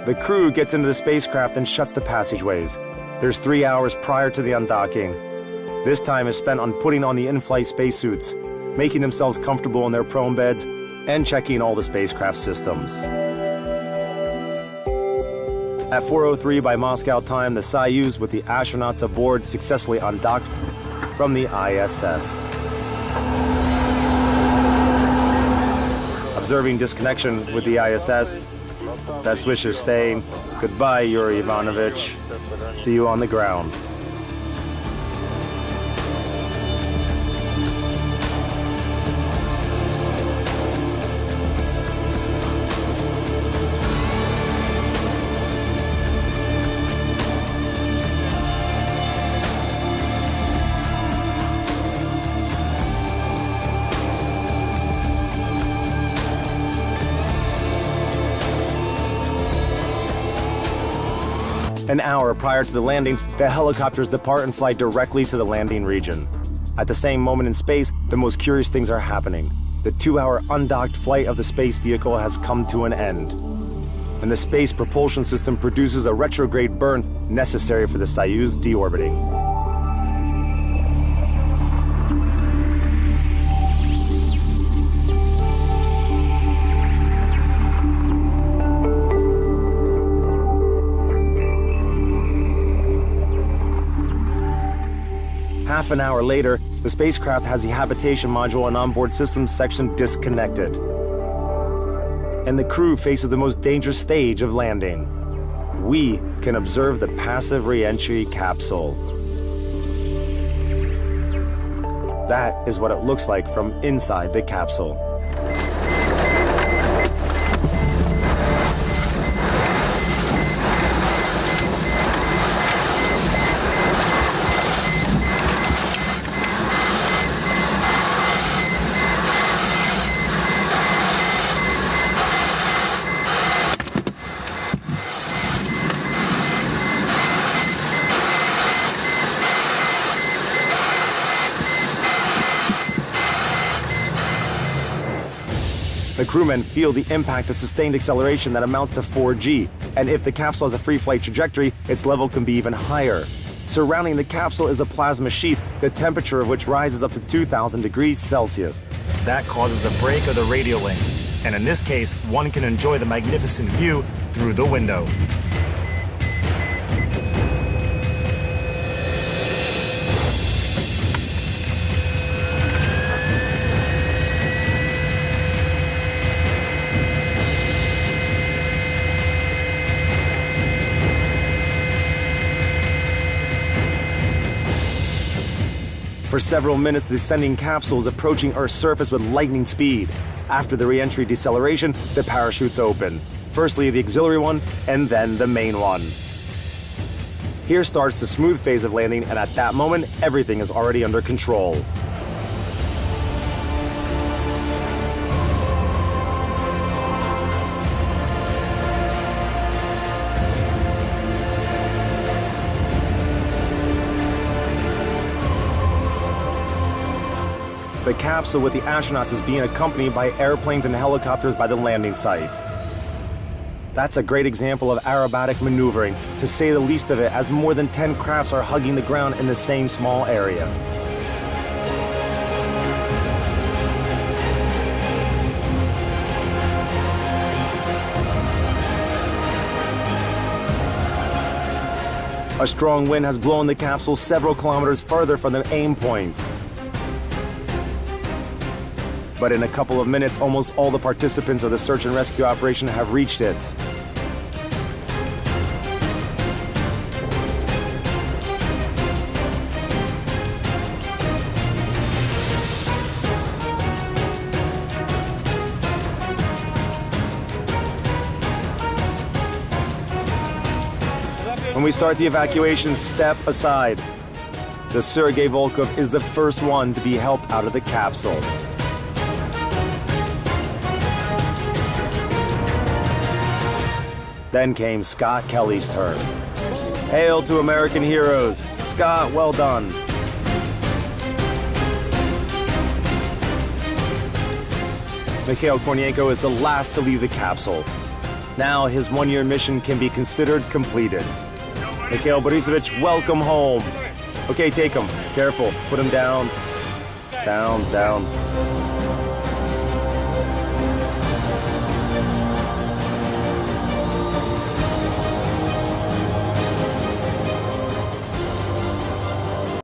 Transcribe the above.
The crew gets into the spacecraft and shuts the passageways. There's 3 hours prior to the undocking. This time is spent on putting on the in-flight spacesuits, making themselves comfortable in their prone beds, and checking all the spacecraft systems. At 4:03 by Moscow time, the Soyuz with the astronauts aboard successfully undocked from the ISS. Observing disconnection with the ISS, best wishes staying. Goodbye, Yuri Ivanovich. See you on the ground. An hour prior to the landing, the helicopters depart and fly directly to the landing region. At the same moment in space, the most curious things are happening. The 2-hour undocked flight of the space vehicle has come to an end, and the space propulsion system produces a retrograde burn necessary for the Soyuz deorbiting. Half an hour later, the spacecraft has the habitation module and onboard systems section disconnected, and the crew faces the most dangerous stage of landing. We can observe the passive re-entry capsule. That is what it looks like from inside the capsule. The crewmen feel the impact of sustained acceleration that amounts to 4G, and if the capsule has a free flight trajectory, its level can be even higher. Surrounding the capsule is a plasma sheet, the temperature of which rises up to 2,000 degrees Celsius. That causes a break of the radio link, and in this case, one can enjoy the magnificent view through the window. For several minutes, the descending capsule is approaching Earth's surface with lightning speed. After the re-entry deceleration, the parachutes open. Firstly, the auxiliary one, and then the main one. Here starts the smooth phase of landing, and at that moment, everything is already under control. The capsule with the astronauts is being accompanied by airplanes and helicopters by the landing site. That's a great example of aerobatic maneuvering, to say the least of it, as more than 10 crafts are hugging the ground in the same small area. A strong wind has blown the capsule several kilometers further from the aim point. But in a couple of minutes, almost all the participants of the search and rescue operation have reached it. When we start the evacuation, step aside. The Sergei Volkov is the first one to be helped out of the capsule. Then came Scott Kelly's turn. Hail to American heroes. Scott, well done. Mikhail Kornienko is the last to leave the capsule. Now his one-year mission can be considered completed. Mikhail Borisovich, welcome home. Okay, take him. Careful. Put him down. Down, down.